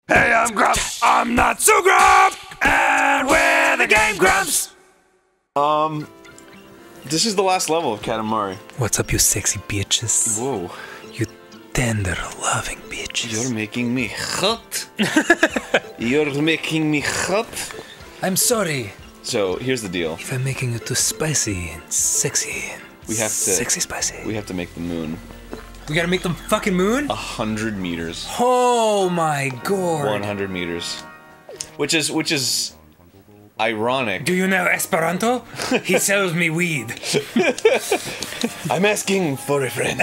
Hey, I'm Grumps. I'm not so Grump, and we're the GameGrumps. This is the last level of Katamari. What's up, you sexy bitches? Whoa. You tender, loving bitches. You're making me hot. You're making me hot. I'm sorry So, here's the deal. if I'm making you too spicy and sexy. We have to... Sexy spicy. We have to make the moon We gotta make the fucking moon? 100 meters. Oh my god. 100 meters. Which is ironic. Do you know Esperanto? He sells me weed. I'm asking for a friend.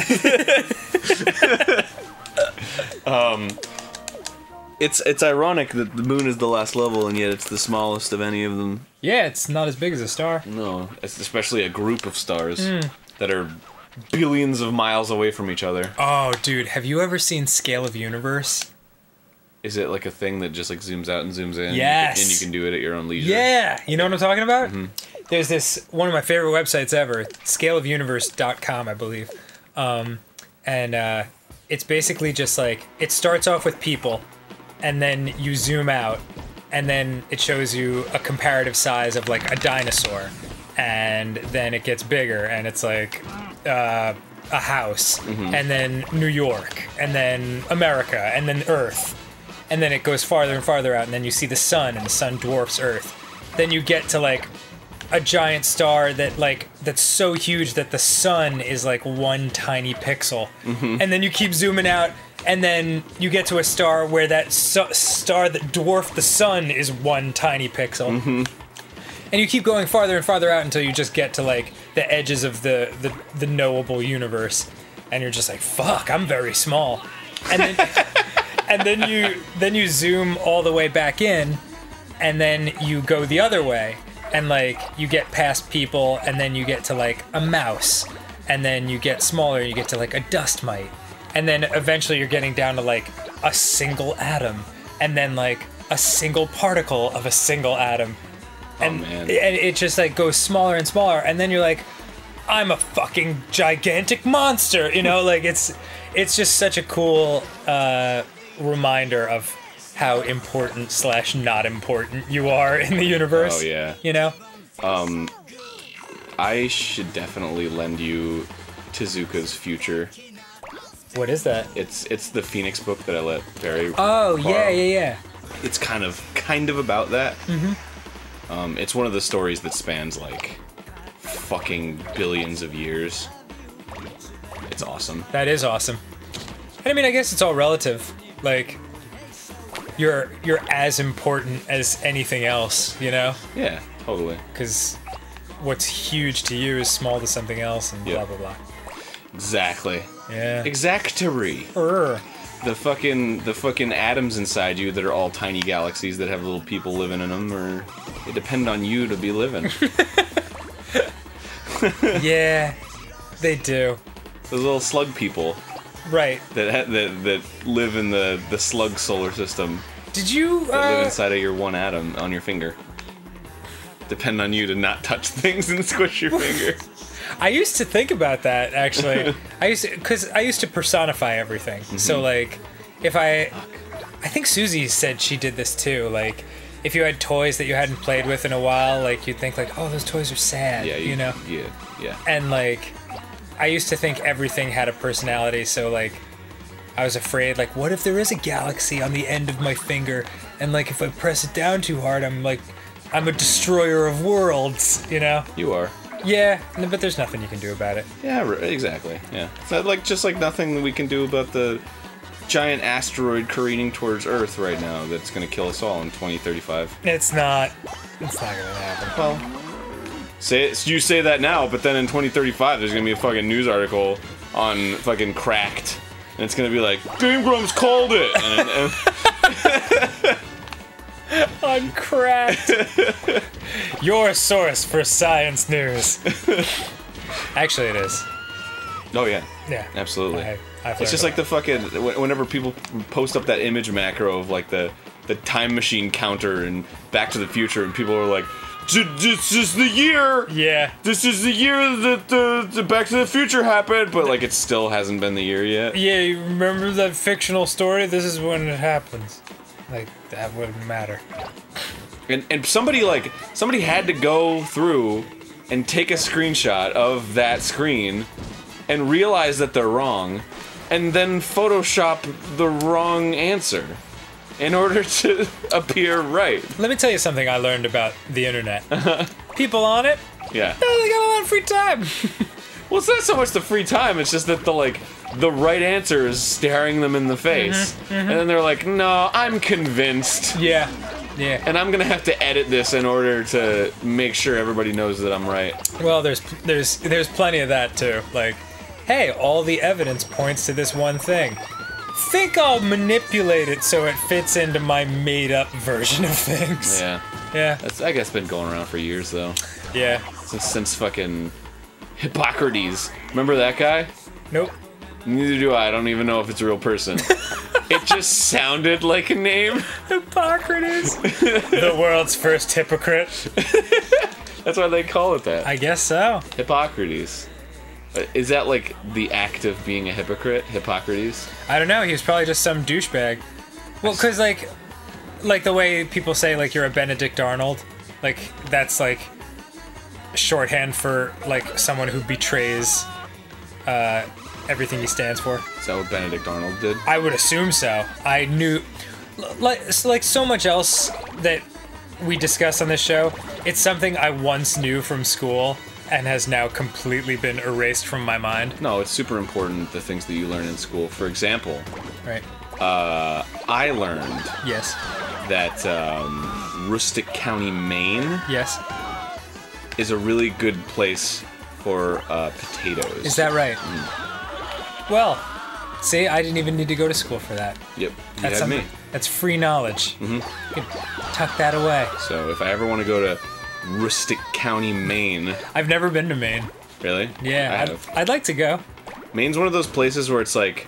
It's ironic that the moon is the last level and yet it's the smallest of any of them. Yeah, it's not as big as a star. No, it's especially a group of stars that are billions of miles away from each other. Oh, dude, have you ever seen Scale of Universe? Is it like a thing that just like zooms out and zooms in? Yes. And you can do it at your own leisure? Yeah, you know what I'm talking about? There's this, one of my favorite websites ever, scaleofuniverse.com, I believe. It's basically just like, it starts off with people, and then you zoom out, and then it shows you a comparative size of like a dinosaur, and then it gets bigger, and it's like a house, and then New York, and then America, and then Earth. And then it goes farther and farther out, and then you see the sun, and the sun dwarfs Earth. Then you get to like a giant star that's so huge that the sun is like one tiny pixel. And then you keep zooming out, and then you get to a star where that star that dwarfed the sun is one tiny pixel. And you keep going farther and farther out until you just get to like the edges of the knowable universe, and you're just like, fuck, I'm very small. And then and then you zoom all the way back in, and then you go the other way, and like you get past people, and then you get to like a mouse, and then you get smaller, you get to like a dust mite, and then eventually you're getting down to like a single atom, and then like a single particle of a single atom. And it just like goes smaller and smaller, and then you're like, I'm a fucking gigantic monster, you know? Like it's just such a cool reminder of how important / not important you are in the universe. Oh yeah. You know? I should definitely lend you Tezuka's Future. What is that? It's the Phoenix book that I let Barry Oh, borrow. yeah. It's kind of about that. It's one of the stories that spans like fucking billions of years. It's awesome. That is awesome. And I mean, I guess it's all relative. Like, you're as important as anything else, you know? Yeah, totally. Because what's huge to you is small to something else, and blah, blah, blah. Exactly. Yeah. Exactary. The fucking atoms inside you that are all tiny galaxies that have little people living in them, or they depend on you to be living. Yeah, they do. Those little slug people. Right. That live in the slug solar system. Did you That live inside of your one atom on your finger. Depend on you to not touch things and squish your finger. I used to think about that, actually. I used to personify everything. So like, if I think Susie said she did this too. Like, if you had toys that you hadn't played with in a while, like you'd think like, oh, those toys are sad. Yeah, you know. Yeah. And like, I used to think everything had a personality. So like, I was afraid like, what if there is a galaxy on the end of my finger, and like if I press it down too hard, I'm a destroyer of worlds. You know. You are. Yeah, but there's nothing you can do about it. Yeah, exactly. Yeah. It's not like just like nothing we can do about the giant asteroid careening towards Earth right now that's going to kill us all in 2035. It's not gonna happen. Well, you say that now, but then in 2035 there's going to be a fucking news article on fucking Cracked, and it's going to be like, GameGrumps called it! Uncracked. Your source for science news. Actually, it is. Oh yeah. Yeah. Absolutely. I've It's just like the fucking, whenever people post up that image macro of like the time machine counter and Back to the Future, and people are like, this is the year! Yeah. This is the year that the Back to the Future happened, but like it still hasn't been the year yet. Yeah, you remember that fictional story? This is when it happens. Like, that wouldn't matter. And somebody had to go through and take a screenshot of that screen and realize that they're wrong, and then Photoshop the wrong answer in order to appear right. Let me tell you something I learned about the internet. People on it, Yeah. they got a lot of free time. Well, it's not so much the free time, it's just that the right answer is staring them in the face. And then they're like, no, I'm convinced. Yeah. Yeah. And I'm gonna have to edit this in order to make sure everybody knows that I'm right. Well, there's plenty of that too. Like, hey, all the evidence points to this one thing. Think I'll manipulate it so it fits into my made-up version of things. Yeah. Yeah. That's, I guess, been going around for years, though. Yeah. Since fucking Hippocrates. Remember that guy? Nope. Neither do I. I don't even know if it's a real person. It just sounded like a name. Hippocrates. The world's first hypocrite. That's why they call it that. I guess so. Hippocrates. Is that like the act of being a hypocrite? Hippocrates? I don't know. He was probably just some douchebag. Well, because like the way people say like you're a Benedict Arnold, like that's like shorthand for like someone who betrays everything he stands for. Is that what Benedict Arnold did? I would assume so. I knew, like so much else that we discuss on this show. It's something I once knew from school and has now completely been erased from my mind. No, it's super important, the things that you learn in school. For example, Right. I learned Yes. that Rustic County, Maine Yes. is a really good place for potatoes. Is that right? Well, see, I didn't even need to go to school for that. Yep, you That's had me. something. That's free knowledge. Mm-hmm. You can tuck that away. So if I ever want to go to Rustic County, Maine... I've never been to Maine. Really? Yeah, I have. I'd like to go. Maine's one of those places where it's like,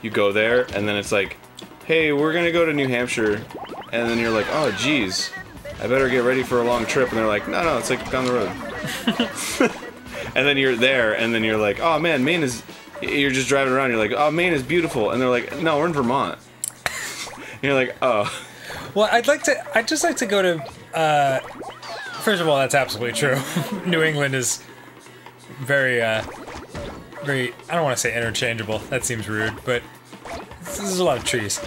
you go there, and then it's like, hey, we're gonna go to New Hampshire, and then you're like, oh, geez, I better get ready for a long trip, and they're like, no, it's like down the road. And then you're there, and then you're like, oh man, Maine is... You're just driving around, you're like, oh, Maine is beautiful, and they're like, no, we're in Vermont. And you're like, oh. Well, I'd just like to go to, first of all, that's absolutely true. New England is very, I don't want to say interchangeable, that seems rude, but there's a lot of trees.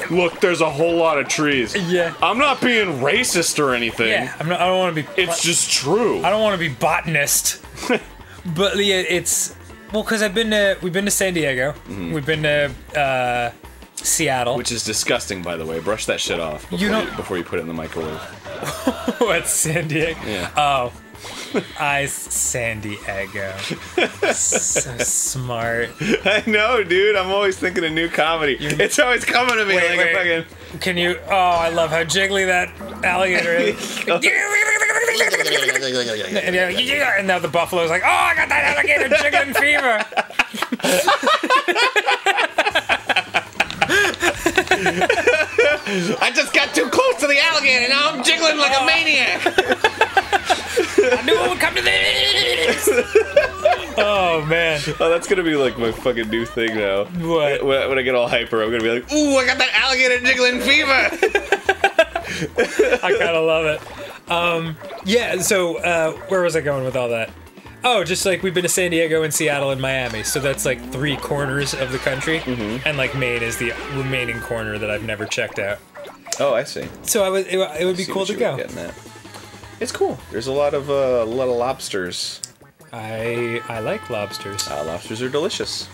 Look, there's a whole lot of trees. Yeah. I'm not being racist or anything. Yeah, I don't want to be... It's just true. I don't want to be botanist. But yeah, it's... Well, because we've been to San Diego. Mm-hmm. We've been to, Seattle. Which is disgusting, by the way. Brush that shit off before you put it in the microwave. What, San Diego? Yeah. Oh. San Diego. So smart. I know, dude. I'm always thinking of new comedy. It's always coming to me like a fucking... Can you... Oh, I love how jiggly that alligator is. And now the buffalo's like, oh, I got that alligator jiggling fever. I just got too close to the alligator. Now I'm jiggling like a maniac. I knew it would come to this. Oh, man. Oh, that's gonna be like my fucking new thing now. What? When I get all hyper, I'm gonna be like, ooh, I got that alligator jiggling fever. I kind of love it. Yeah, so where was I going with all that? Oh, just like we've been to San Diego and Seattle and Miami, so that's like 3 corners of the country, and like Maine is the remaining corner that I've never checked out. Oh, I see. So it would be cool to go. It's cool. There's a lot of lobsters. I like lobsters. Lobsters are delicious.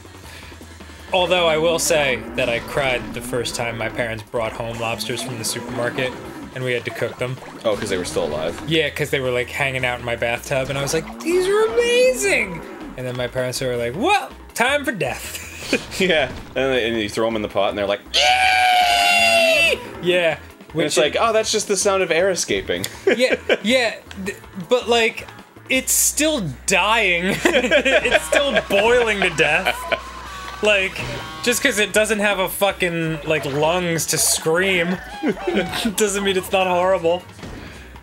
Although I will say that I cried the first time my parents brought home lobsters from the supermarket, and we had to cook them. Oh, because they were still alive? Yeah, because they were like hanging out in my bathtub, and I was like, these are amazing! And then my parents were like, well, time for death. Yeah, and you throw them in the pot, and they're like, yeah. And it's like, oh, that's just the sound of air escaping. yeah, but like, it's still dying. It's still boiling to death. Like, just because it doesn't have a fucking, like, lungs to scream doesn't mean it's not horrible.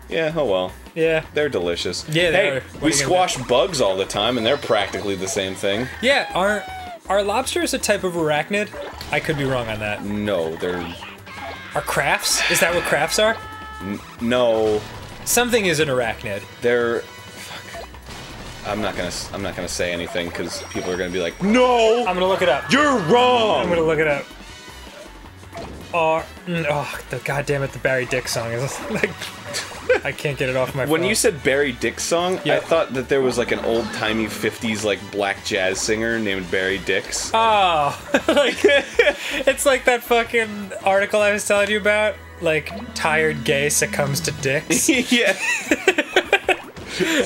Yeah, oh well. Yeah. They're delicious. Yeah, they are. We squash bugs all the time, and they're practically the same thing. Yeah, are lobsters a type of arachnid? I could be wrong on that. No, they're Are crafts? Is that what crafts are? No, Something is an arachnid. they're. Fuck. I'm not gonna say anything because people are gonna be like, no, I'm gonna look it up. you're wrong. I'm gonna look it up. Oh, the goddamn it, the Barry Dick song is like, I can't get it off my phone. When you said Barry Dick song, Yeah. I thought that there was like an old-timey 50s like black jazz singer named Barry Dix. Oh, like, it's like that fucking article I was telling you about. Like, tired gay succumbs to dicks. Yeah.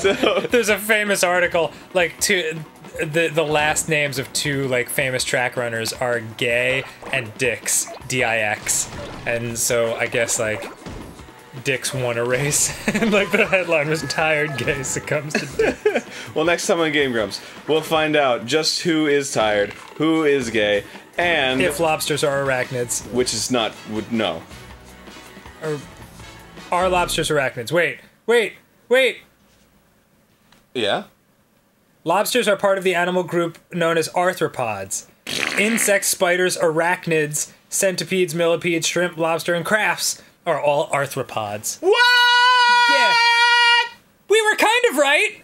So There's a famous article, like, the last names of two, like, famous track runners are Gay and Dix, D-I-X. And so I guess, like, Dix won a race. And, like, the headline was tired gay succumbs to dicks. well, next time on Game Grumps, we'll find out just who is tired, who is gay, and If lobsters are arachnids. which is not no. Are lobsters arachnids? Wait. Yeah. Lobsters are part of the animal group known as arthropods. Insects, spiders, arachnids, centipedes, millipedes, shrimp, lobster, and crafts are all arthropods. What? Yeah. We were kind of right!